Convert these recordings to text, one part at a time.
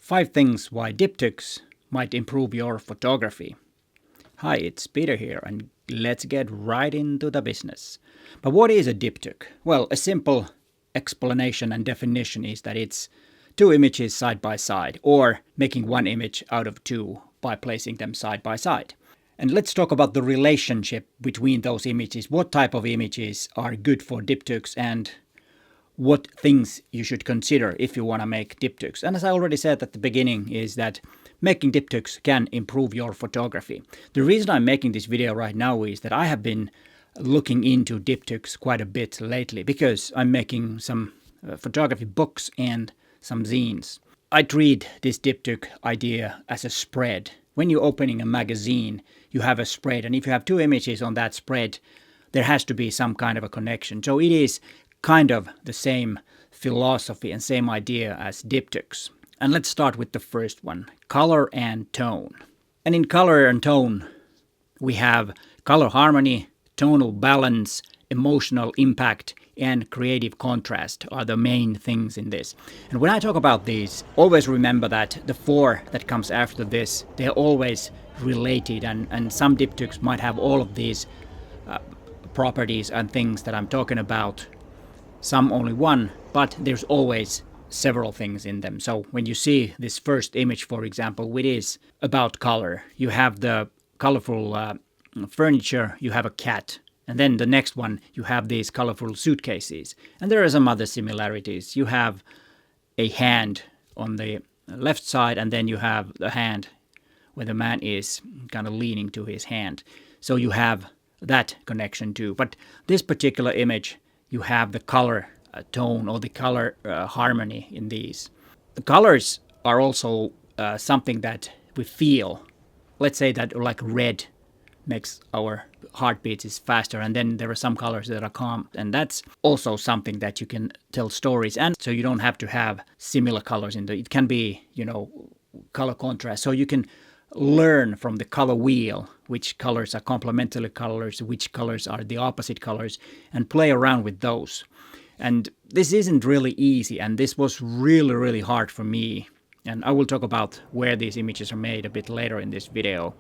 5 things why diptychs might improve your photography. Hi, it's Peter here, and let's get right into the business. But what is a diptych? Well, a simple explanation and definition is that it's 2 images side by side, or making 1 image out of 2 by placing them side by side. And let's talk about the relationship between those images. What type of images are good for diptychs, and what things you should consider if you want to make diptychs. And as I already said at the beginning, is that making diptychs can improve your photography. The reason I'm making this video right now is that I have been looking into diptychs quite a bit lately, because I'm making some photography books and some zines. I treat this diptych idea as a spread. When you're opening a magazine, you have a spread, and if you have 2 images on that spread, there has to be some kind of a connection. So it is kind of the same philosophy and same idea as diptychs. And let's start with the first one, color and tone. And in color and tone, we have color harmony, tonal balance, emotional impact, and creative contrast are the main things in this. And when I talk about these, always remember that the 4 that comes after this, they're always related, and some diptychs might have all of these properties and things that I'm talking about. Some only 1, but there's always several things in them. So when you see this first image, for example, which is about color, you have the colorful furniture, you have a cat, and then the next one, you have these colorful suitcases. And there are some other similarities. You have a hand on the left side, and then you have the hand where the man is kind of leaning to his hand. So you have that connection too. But this particular image, you have the color tone or the color harmony in these. The colors are also something that we feel. Let's say that like red makes our heartbeats faster, and then there are some colors that are calm, and that's also something that you can tell stories. And so you don't have to have similar colors in it can be, color contrast. So you can learn from the color wheel which colors are complementary colors, which colors are the opposite colors, and play around with those. And this isn't really easy, and this was really hard for me. And I will talk about where these images are made a bit later in this video.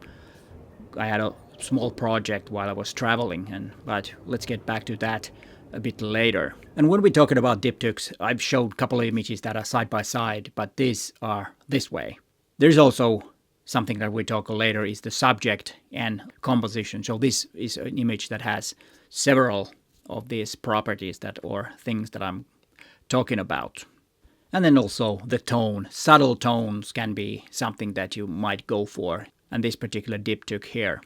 I had a small project while I was traveling, but let's get back to that a bit later. And when we're talking about diptychs, I've showed a couple of images that are side by side, but these are this way. There's also something that we talk later is the subject and composition. So this is an image that has several of these properties or things that I'm talking about. And then also the tone. Subtle tones can be something that you might go for, and this particular diptych here.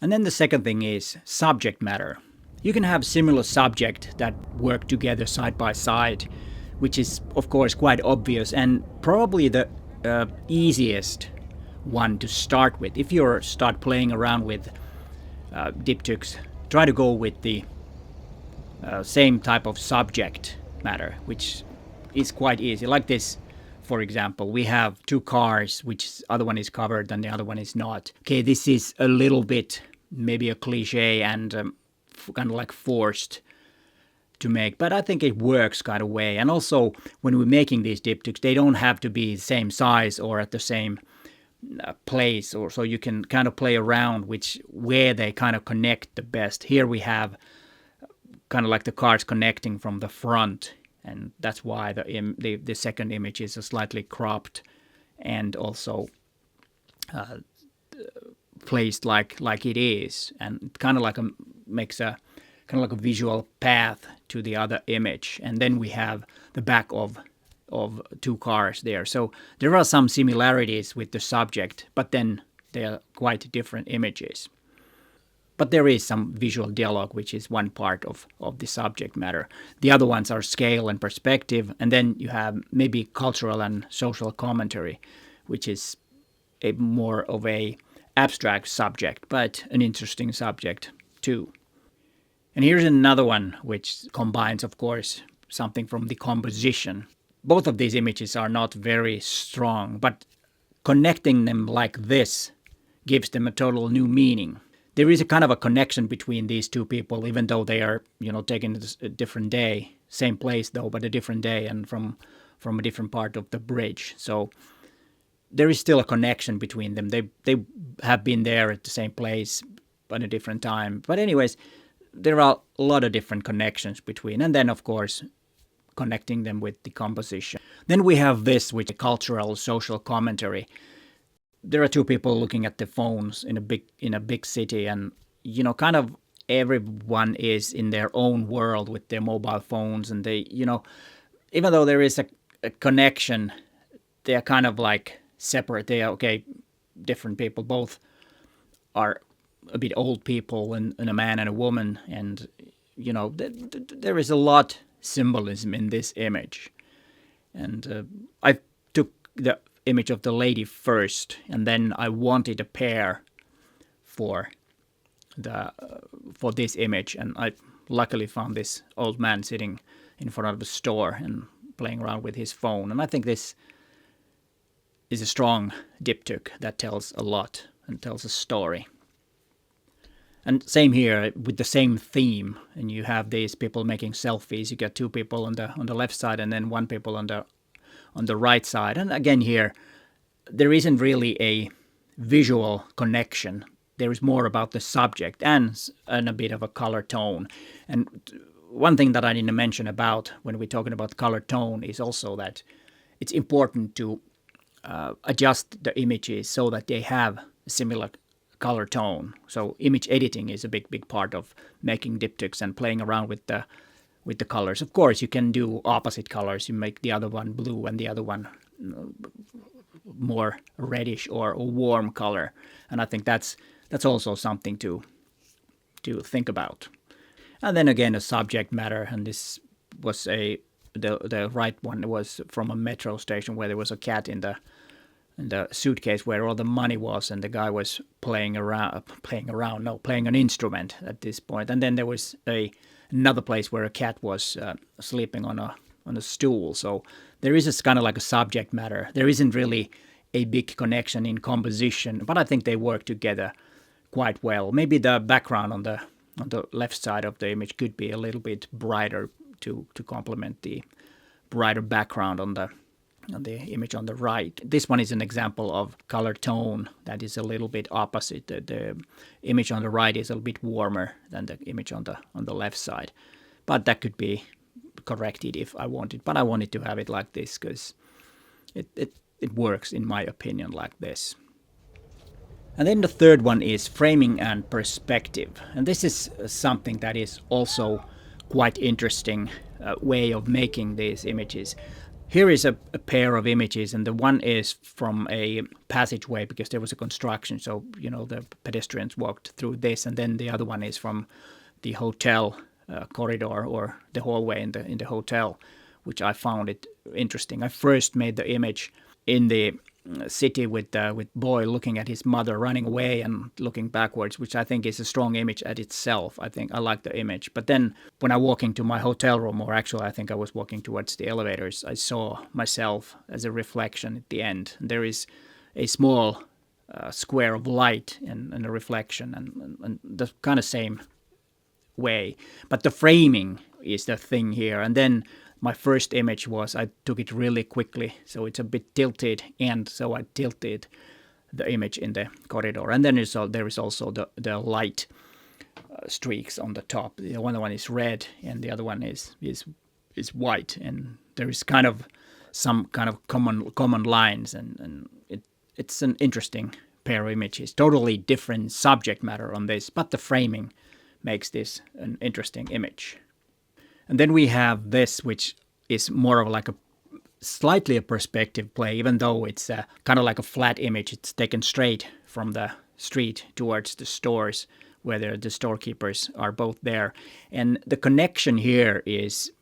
And then the second thing is subject matter. You can have similar subject that work together side by side, which is of course quite obvious and probably the easiest one to start with. If you start playing around with diptychs, try to go with the same type of subject matter, which is quite easy. Like this, for example, we have 2 cars, which other one is covered and the other one is not. Okay, this is a little bit maybe a cliche and kind of like forced to make, but I think it works kind of way. And also when we're making these diptychs, they don't have to be the same size or at the same place, or so you can kind of play around where they kind of connect the best. Here we have kind of like the cars connecting from the front, and that's why the second image is slightly cropped and also placed like it is, and kind of like makes a kind of like a visual path to the other image. And then we have the back of 2 cars there. So there are some similarities with the subject, but then they are quite different images. But there is some visual dialogue, which is one part of the subject matter. The other ones are scale and perspective, and then you have maybe cultural and social commentary, which is a more of a abstract subject, but an interesting subject too. And here's another one which combines, of course, something from the composition. Both of these images are not very strong, but connecting them like this gives them a total new meaning. there is a kind of a connection between these two people, even though they are, taken a different day, same place though, but a different day and from a different part of the bridge. So there is still a connection between them. They have been there at the same place, but a different time. But anyways, there are a lot of different connections between, and then of course connecting them with the composition. Then we have this, which is cultural social commentary. There are two people looking at the phones in a big city, and kind of everyone is in their own world with their mobile phones, and they, even though there is a connection, they are kind of like separate. They are different people. Both are a bit old people, and a man and a woman, and there is a lot symbolism in this image. And I took the image of the lady first, and then I wanted a pair for this image, and I luckily found this old man sitting in front of a store and playing around with his phone. And I think this is a strong diptych that tells a lot and tells a story. And same here with the same theme, and you have these people making selfies. You get two people on the left side, and then one people on the right side. And again here, there isn't really a visual connection. There is more about the subject and a bit of a color tone. And one thing that I didn't mention about when we're talking about color tone is also that it's important to adjust the images so that they have a similar color tone. So image editing is a big part of making diptychs and playing around with the colors. Of course, you can do opposite colors. You make the other one blue and the other one more reddish or a warm color. And I think that's also something to think about. And then again, a subject matter. And this was the right one was from a metro station where there was a cat in the suitcase where all the money was, and the guy was playing an instrument at this point. And then there was another place where a cat was sleeping on a stool. So there is this kind of like a subject matter. There isn't really a big connection in composition, but I think they work together quite well. Maybe the background on the left side of the image could be a little bit brighter to complement the brighter background on the image on the right. This one is an example of color tone that is a little bit opposite. The image on the right is a little bit warmer than the image on the left side. But that could be corrected if I wanted. But I wanted to have it like this because it works, in my opinion, like this. And then the third one is framing and perspective. And this is something that is also quite interesting way of making these images. Here is a pair of images, and the one is from a passageway because there was a construction, so the pedestrians walked through this, and then the other one is from the hotel corridor or the hallway in the hotel, which I found it interesting. I first made the image in the city with boy looking at his mother running away and looking backwards, which I think is a strong image at itself. I think I like the image. But then when I walk into my hotel room, or actually I think I was walking towards the elevators, I saw myself as a reflection at the end. There is a small square of light and a reflection, and the kind of same way. But the framing is the thing here. And then my first image was, I took it really quickly, so it's a bit tilted, and so I tilted the image in the corridor. And then there is also the light streaks on the top. The one is red, and the other one is white, and there is kind of some kind of common lines, and it's an interesting pair of images. Totally different subject matter on this, but the framing makes this an interesting image. And then we have this, which is more of like slightly a perspective play, even though it's kind of like a flat image. It's taken straight from the street towards the stores where the storekeepers are both there. And the connection here is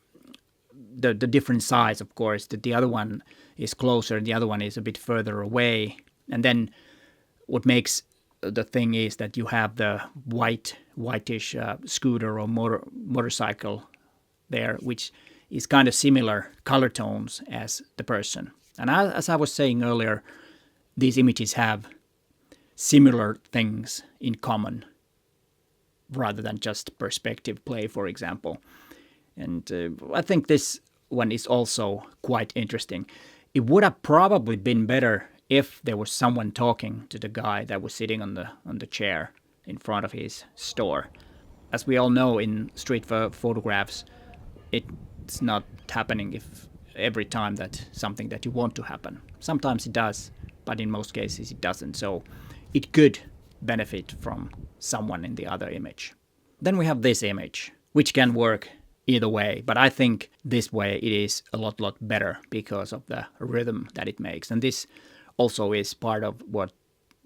the different size, of course, that the other one is closer, the other one is a bit further away. And then what makes the thing is that you have the whitish scooter or motorcycle there, which is kind of similar color tones as the person. And as I was saying earlier, these images have similar things in common. rather than just perspective play, for example. And I think this one is also quite interesting. It would have probably been better if there was someone talking to the guy that was sitting on the chair in front of his store. As we all know, in street photographs, it's not happening if every time that something that you want to happen. Sometimes it does, but in most cases it doesn't. So it could benefit from someone in the other image. Then we have this image, which can work either way, but I think this way it is a lot better because of the rhythm that it makes. And this also is part of what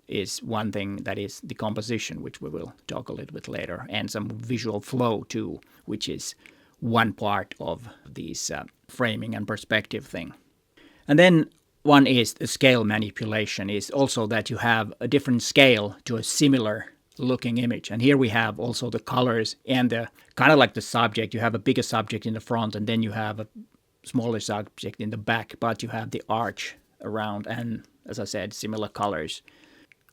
is one thing, that is the composition, which we will talk a little bit later, and some visual flow too, which is one part of these framing and perspective thing. And then one is the scale manipulation, is also that you have a different scale to a similar looking image. And here we have also the colors and the kind of like the subject. You have a bigger subject in the front, and then you have a smaller subject in the back, but you have the arch around, and as I said, similar colors.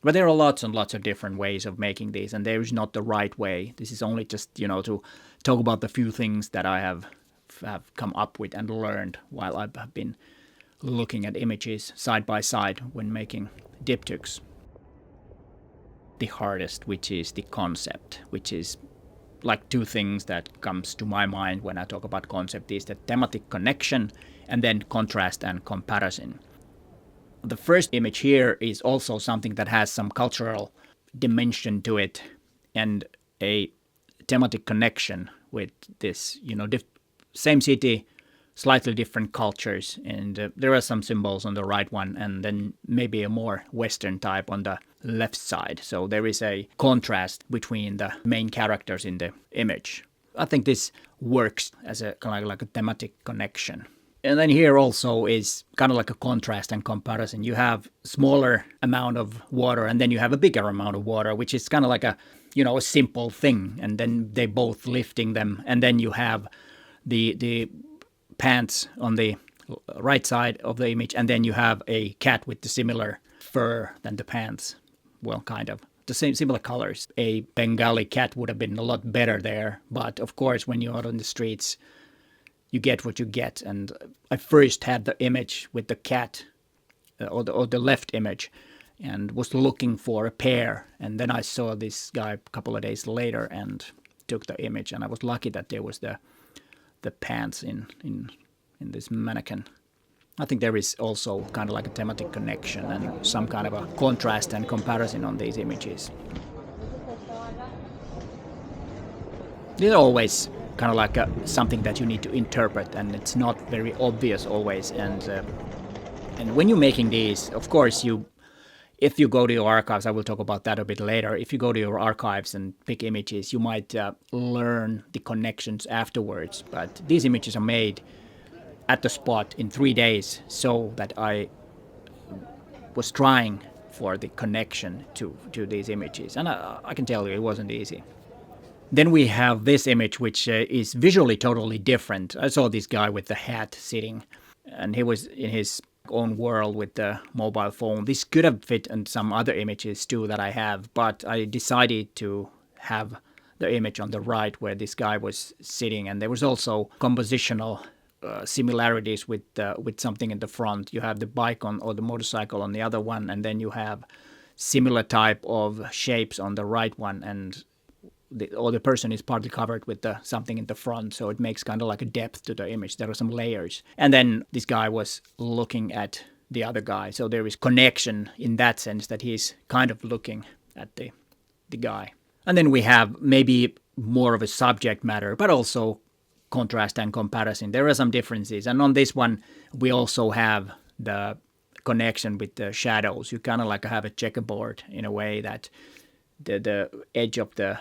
But there are lots and lots of different ways of making these, and there is not the right way. This is only just, to talk about the few things that I have come up with and learned while I've been looking at images side by side when making diptychs. The hardest, which is the concept, which is like two things that comes to my mind when I talk about concept, is the thematic connection and then contrast and comparison. The first image here is also something that has some cultural dimension to it and a thematic connection with this, same city, slightly different cultures, and there are some symbols on the right one, and then maybe a more Western type on the left side. So there is a contrast between the main characters in the image. I think this works as a kind of like a thematic connection. And then here also is kind of like a contrast and comparison. You have smaller amount of water, and then you have a bigger amount of water, which is kind of like a simple thing. And then they both lifting them, and then you have the pants on the right side of the image, and then you have a cat with the similar fur than the pants. Well, kind of the same similar colors. A Bengali cat would have been a lot better there, but of course, when you're out on the streets, you get what you get. And I first had the image with the cat, or the left image, and was looking for a pair. And then I saw this guy a couple of days later and took the image. And I was lucky that there was the pants in this mannequin. I think there is also kind of like a thematic connection and some kind of a contrast and comparison on these images. These are always kind of like something that you need to interpret, and it's not very obvious always. And when you're making these, of course, if you go to your archives, I will talk about that a bit later. If you go to your archives and pick images, you might learn the connections afterwards. But these images are made at the spot in 3 days, so that I was trying for the connection to these images. And I can tell you it wasn't easy. Then we have this image, which is visually totally different. I saw this guy with the hat sitting, and he was in his own world with the mobile phone. This could have fit in some other images too that I have, but I decided to have the image on the right where this guy was sitting, and there was also compositional similarities with something in the front. You have the bike or the motorcycle on the other one, and then you have similar type of shapes on the right one, and the person is partly covered with something in the front, so it makes kind of like a depth to the image. There are some layers. And then this guy was looking at the other guy, so there is connection in that sense that he's kind of looking at the guy. And then we have maybe more of a subject matter, but also contrast and comparison. There are some differences. And on this one, we also have the connection with the shadows. You kind of like have a checkerboard in a way that the edge of the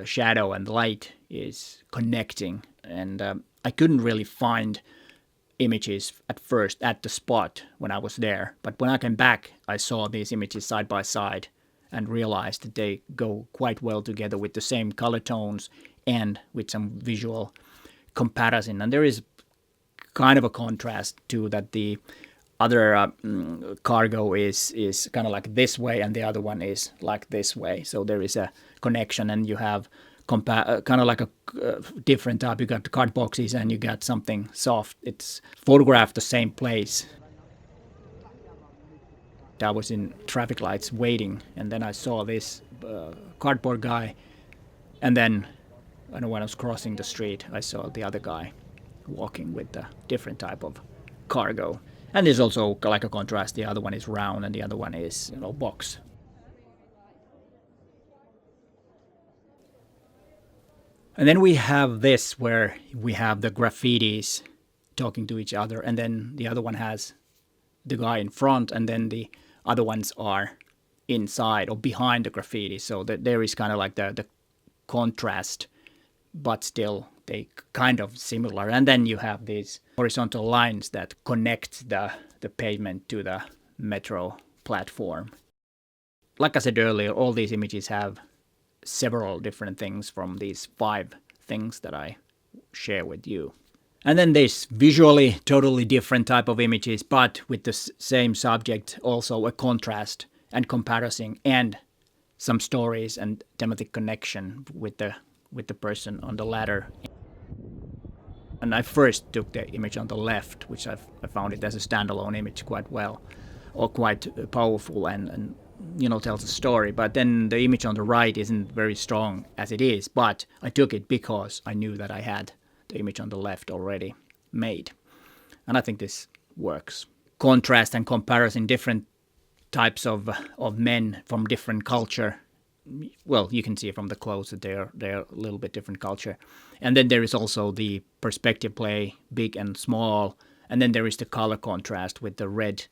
shadow and light is connecting, and I couldn't really find images at first at the spot when I was there, but when I came back I saw these images side by side and realized that they go quite well together with the same color tones and with some visual comparison. And there is kind of a contrast too, that the other cargo is kind of like this way and the other one is like this way. So there is a connection, and you have kind of like a different type. You got card boxes and you got something soft. It's photographed the same place. I was in traffic lights waiting, and then I saw this cardboard guy, and then when I was crossing the street, I saw the other guy walking with a different type of cargo. And there's also like a contrast. The other one is round, and the other one is, box. And then we have this where we have the graffitis talking to each other, and then the other one has the guy in front, and then the other ones are inside or behind the graffiti. So that there is kind of like the contrast, but still they kind of similar. And then you have these horizontal lines that connect the pavement to the metro platform. Like I said earlier, all these images have several different things from these 5 things that I share with you. And then there's visually totally different type of images, but with the same subject, also a contrast and comparison and some stories and thematic connection with the person on the ladder. And I first took the image on the left, which I found it as a standalone image quite well, or quite powerful and tells a story. But then the image on the right isn't very strong as it is, but I took it because I knew that I had the image on the left already made. And I think this works. Contrast and comparison, different types of men from different culture. Well, you can see from the clothes that they're a little bit different culture. And then there is also the perspective play, big and small. And then there is the color contrast with the red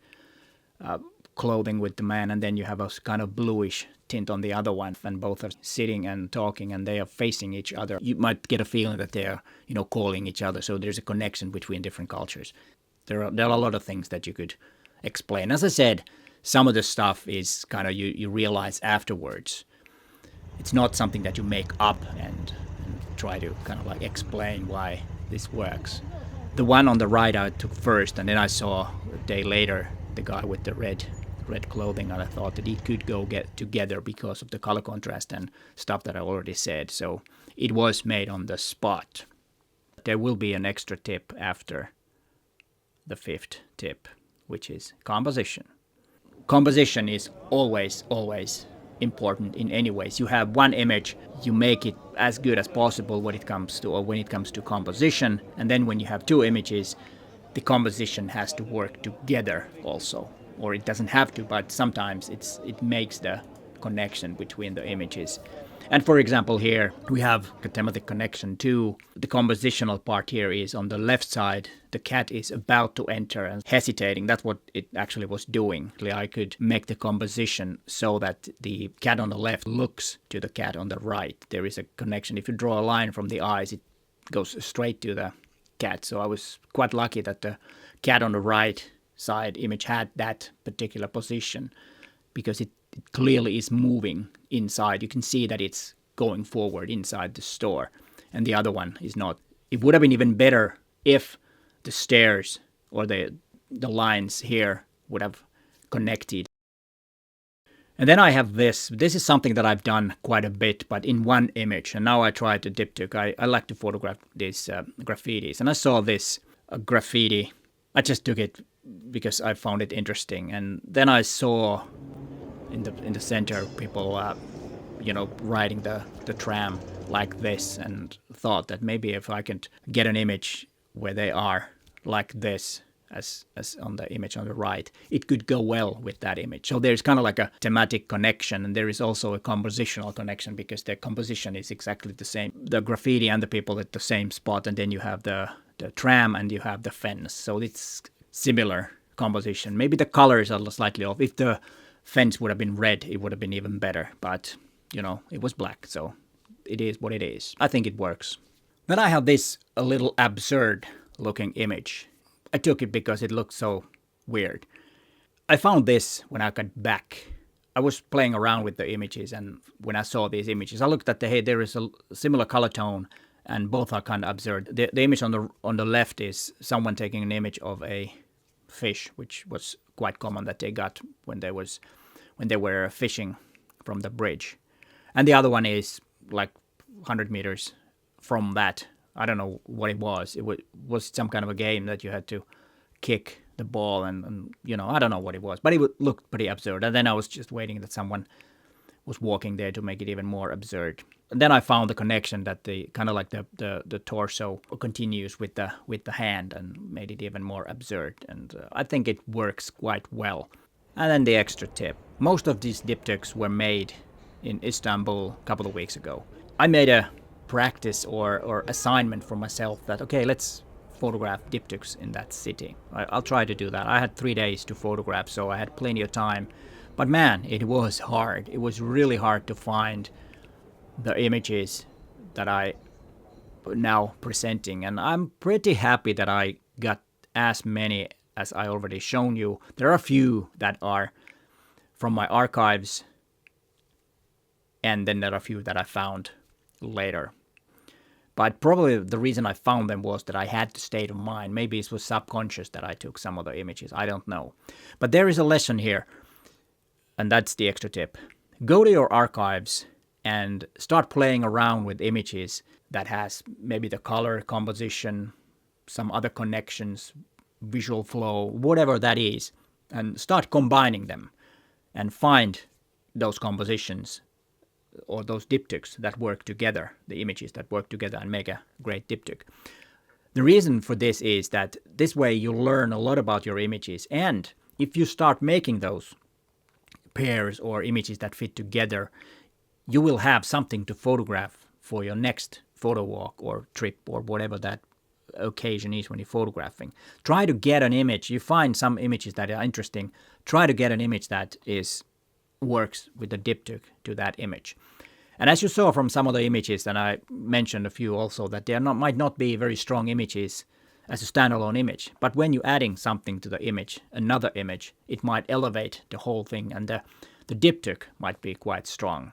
clothing with the man, and then you have a kind of bluish tint on the other one, and both are sitting and talking, and they are facing each other. You might get a feeling that they are, calling each other. So there's a connection between different cultures. There are a lot of things that you could explain. As I said, some of the stuff is kind of you realize afterwards. It's not something that you make up and try to kind of like explain why this works. The one on the right I took first, and then I saw a day later the guy with the red clothing, and I thought that it could go get together because of the color contrast and stuff that I already said. So it was made on the spot. There will be an extra tip after the 5th tip, which is composition. Composition is always important in any ways. You have one image, you make it as good as possible when it comes to composition, and then when you have 2 images, the composition has to work together also. Or it doesn't have to, but sometimes it makes the connection between the images. And for example, here we have a thematic connection too. The compositional part here is on the left side. The cat is about to enter and hesitating. That's what it actually was doing. I could make the composition so that the cat on the left looks to the cat on the right. There is a connection. If you draw a line from the eyes, it goes straight to the cat. So I was quite lucky that the cat on the right side image had that particular position, because it clearly is moving inside. You can see that it's going forward inside the store, and the other one is not. It would have been even better if the stairs or the lines here would have connected. And then I have this. This is something that I've done quite a bit, but in one image. And now I try to diptych. I like to photograph these graffitis, and I saw this graffiti. I just took it because I found it interesting, and then I saw in the center people, riding the tram like this, and thought that maybe if I could get an image where they are like this, as on the image on the right, it could go well with that image. So there's kind of like a thematic connection, and there is also a compositional connection because the composition is exactly the same. The graffiti and the people at the same spot, and then you have the tram and you have the fence. So it's similar composition. Maybe the colors are slightly off. If the fence would have been red, it would have been even better. But, it was black, so it is what it is. I think it works. Then I have this a little absurd looking image. I took it because it looked so weird. I found this when I got back. I was playing around with the images, and when I saw these images, I looked at there is a similar color tone, and both are kind of absurd. The image on the left is someone taking an image of a fish, which was quite common that they got when they were fishing from the bridge. And the other one is like 100 meters from that. I don't know what it was. It was some kind of a game that you had to kick the ball and I don't know what it was. But it looked pretty absurd. And then I was just waiting that someone was walking there to make it even more absurd. And then I found the connection that the kind of like the torso continues with the hand and made it even more absurd. And I think it works quite well. And then the extra tip. Most of these diptychs were made in Istanbul a couple of weeks ago. I made a practice or assignment for myself that, okay, let's photograph diptychs in that city. I'll try to do that. I had 3 days to photograph, so I had plenty of time. But man, it was hard. It was really hard to find the images that I now presenting. And I'm pretty happy that I got as many as I already shown you. There are a few that are from my archives, and then there are a few that I found later. But probably the reason I found them was that I had the state of mind. Maybe it was subconscious that I took some of the images. I don't know. But there is a lesson here, and that's the extra tip. Go to your archives and start playing around with images that has maybe the color composition, some other connections, visual flow, whatever that is, and start combining them and find those compositions or those diptychs that work together, the images that work together and make a great diptych. The reason for this is that this way you learn a lot about your images, and if you start making those pairs or images that fit together, you will have something to photograph for your next photo walk or trip or whatever that occasion is when you're photographing. Try to get an image. You find some images that are interesting. Try to get an image that works with the diptych to that image. And as you saw from some of the images, and I mentioned a few also, that they might not be very strong images as a standalone image, but when you're adding something to the image, another image, it might elevate the whole thing, and the diptych might be quite strong.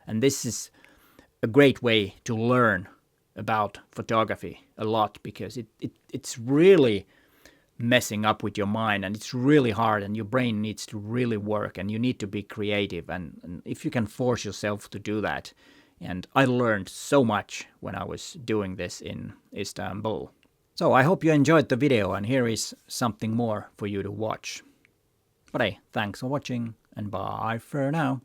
And this is a great way to learn about photography a lot, because it's really messing up with your mind, and it's really hard, and your brain needs to really work, and you need to be creative, and if you can force yourself to do that. And I learned so much when I was doing this in Istanbul. So I hope you enjoyed the video, and here is something more for you to watch. But hey, thanks for watching, and bye for now.